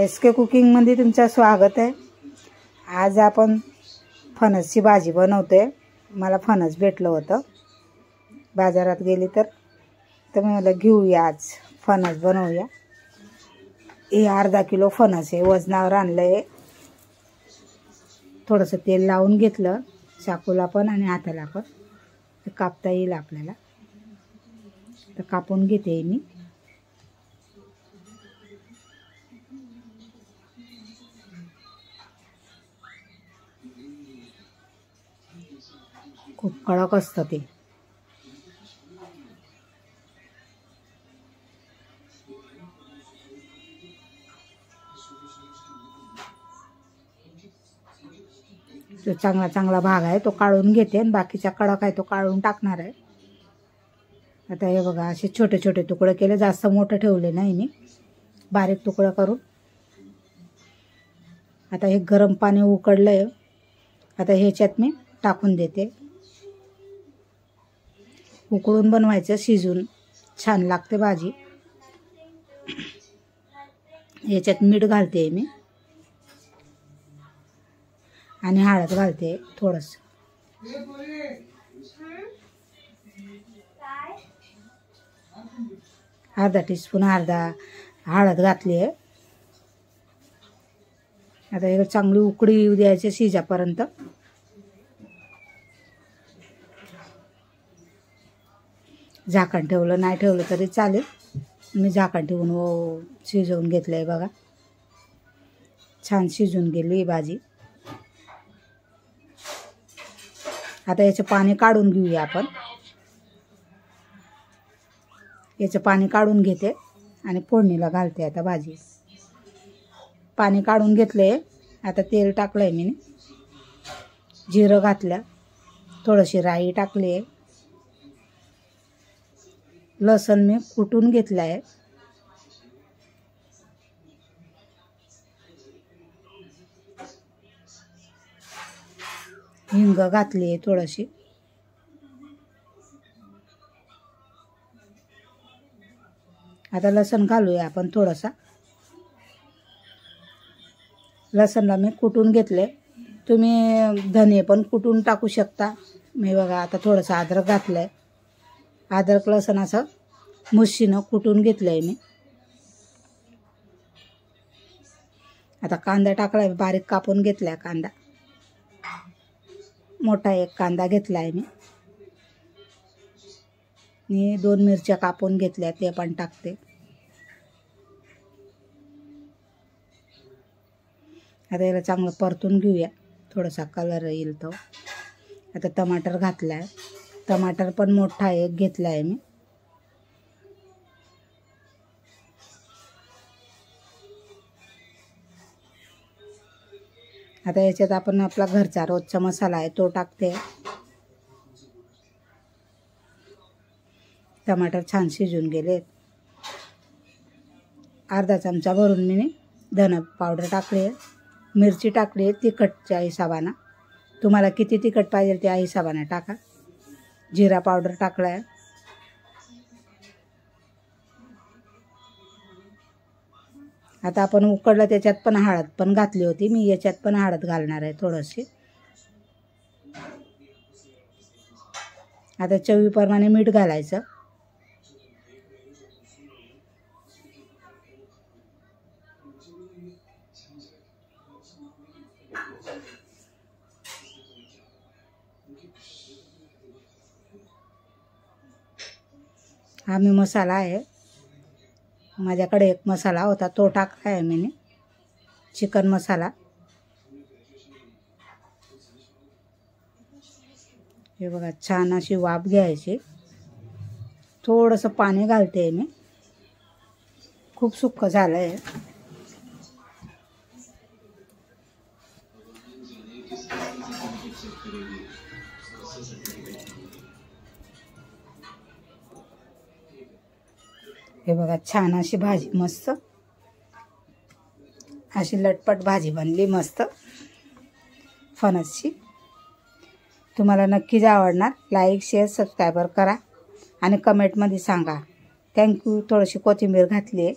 SK कुकिंगमध्ये तुमचं स्वागत आहे। आज आपण फणसची भाजी बनवतोय। मला फणस भेटलं होतं बाजारात गेली तर मी म्हटलं घेऊया आज फणस बनवूया। हे अर्धा किलो फणस आहे, वजनावर आणलंय। थोडंसं तेल लावून घेतलं चाकूला पण आणि हाताला पण, ते कापता येईल आपल्याला। तर कापून घेते मी। खूप कडक असतं ते। जो चांगला भाग आहे तो काढून घेते आणि बाकीचा कडक आहे तो काढून टाकणार आहे। आता हे बघा, असे छोटे छोटे तुकडे केले, जास्त मोठे ठेवले नाही मी, बारीक तुकडे करून। आता हे गरम पाणी उकळलंय, आता ह्याच्यात मी टाकून देते। उकळून बनवायचं, शिजून छान लागते भाजी। ह्याच्यात मीठ घालते मी आणि हळद घालते थोडंसं। अर्धा टीस्पून हळद घातली आहे। आता हे चांगली उकळी येऊ द्यायची शिजापर्यंत। झाकण ठेवलं नाही ठेवलं तरी चालेल, मी झाकण ठेवून शिजवून घेतलंय बघा। छान शिजून गेली ही भाजी। आता याचं पाणी काढून घेऊया आपण। याचं पाणी काढून घेते आणि फोडणीला घालते आता भाजी। पाणी काढून घेतलंय, आता तेल टाकलंय मी, जिरं घातलं, थोडीशी राई टाकली आहे, लसूण मी कुटून घेतलं आहे, हिंग घातली आहे थोडीशी। आता लसूण घालूया आपण थोडासा। लसूणला मी कुटून घेतले, तुम्ही धने पण कुटून टाकू शकता। मी बघा आता थोडंसं अद्रक घातलंय, अद्रक लसूण असं मुशीनं कुटून घेतलंय मी। आता कांदा टाकलाय, बारीक कापून घेतलाय कांदा, मोठा एक कांदा घेतलाय मी। 2 मिरच्या कापून घेतल्या, ते पण टाकते। आता याला चांगलं परतून घेऊया, थोडासा कलर येईल तो। आता टमाटर घातलाय, टमाटर पण मोठा एक घेतलाय मी। आता याच्यात आपण आपला घरचा रोजचा मसाला आहे तो टाकते। टमाटर छान शिजून गेले। अर्धा चमचा भरून मी धना पावडर टाकली, मिरची टाकली तिखटच्या हिशोबाने, तुम्हाला किती तिखट पाहिजे त्या हिशोबाने टाका। जिरा पावडर टाकलाय, आता आपण उकळलं त्याच्यात पण हळद पण घातली होती मी, याच्यात पण हळद घालणार आहे थोडीशी। आता चवीप्रमाणे मीठ घालायचं। हा मी मसाला आहे, माझ्याकडे एक मसाला होता तो टाकलाय मी, चिकन मसाला। हे बघा, छान अशी वाफ घ्यायची। थोडंसं पाणी घालते मी, खूप सुक्क झालंय। हे बघा, छान अशी भाजी, मस्त अशी लटपट भाजी बनली मस्त फणसची। तुम्हाला नक्कीच आवडणार। लाईक शेअर सबस्क्राईबर करा आणि कमेंटमध्ये सांगा। थँक्यू। थोडीशी कोथिंबीर घातली आहे।